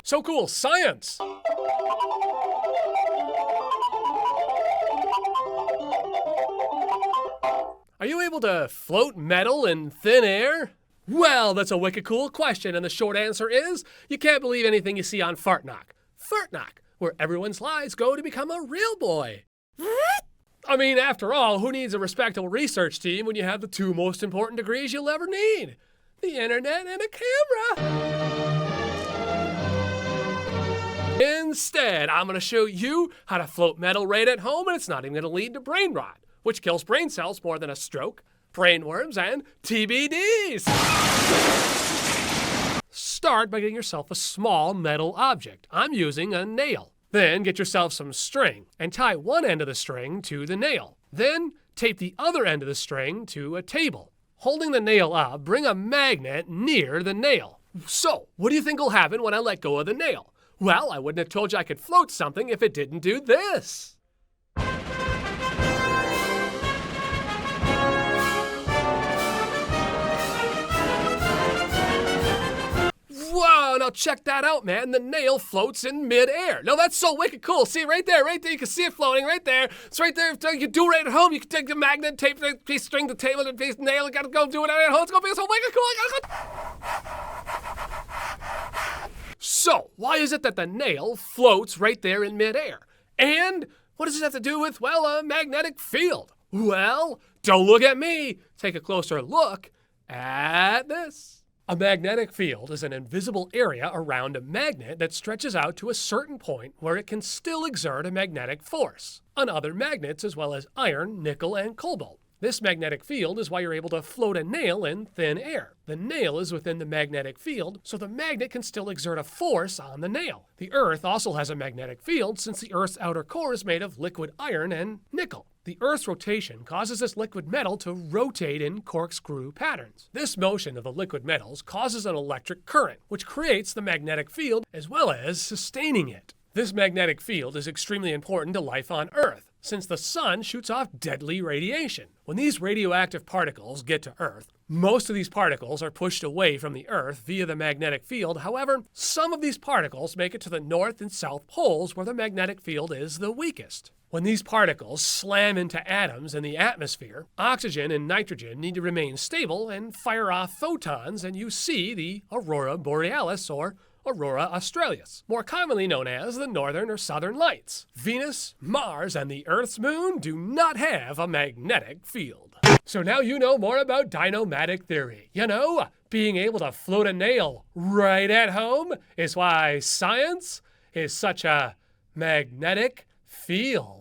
So cool, science! Are you able to float metal in thin air? Well, that's a wicked cool question, and the short answer is, you can't believe anything you see on Fartnock. Fartnock, where everyone's lives go to become a real boy. I mean, after all, who needs a respectable research team when you have the two most important degrees you'll ever need? The internet and a camera. Instead, I'm going to show you how to float metal right at home, and it's not even going to lead to brain rot, which kills brain cells more than a stroke, brainworms, and TBDs. Start by getting yourself a small metal object. I'm using a nail. Then get yourself some string and tie one end of the string to the nail. Then tape the other end of the string to a table. Holding the nail up, bring a magnet near the nail. So, what do you think will happen when I let go of the nail? Well, I wouldn't have told you I could float something if it didn't do this. Whoa, now check that out, man. The nail floats in midair. No, that's so wicked cool. See, right there. You can see it floating right there. It's right there. You can do it right at home. You can take the magnet, tape the piece of string, the table, the piece of nail. You gotta go do it at home. It's gonna be so wicked cool. So, why is it that the nail floats right there in midair? And what does it have to do with, well, a magnetic field? Well, don't look at me. Take a closer look at this. A magnetic field is an invisible area around a magnet that stretches out to a certain point where it can still exert a magnetic force on other magnets as well as iron, nickel, and cobalt. This magnetic field is why you're able to float a nail in thin air. The nail is within the magnetic field, so the magnet can still exert a force on the nail. The Earth also has a magnetic field since the Earth's outer core is made of liquid iron and nickel. The Earth's rotation causes this liquid metal to rotate in corkscrew patterns. This motion of the liquid metals causes an electric current, which creates the magnetic field as well as sustaining it. This magnetic field is extremely important to life on Earth, since the sun shoots off deadly radiation. When these radioactive particles get to Earth, most of these particles are pushed away from the Earth via the magnetic field. However, some of these particles make it to the north and south poles where the magnetic field is the weakest. When these particles slam into atoms in the atmosphere, oxygen and nitrogen need to remain stable and fire off photons, and you see the aurora borealis or aurora australis, more commonly known as the northern or southern lights. Venus, Mars, and the Earth's moon do not have a magnetic field. So now you know more about dynomatic theory. You know, being able to float a nail right at home is why science is such a magnetic field.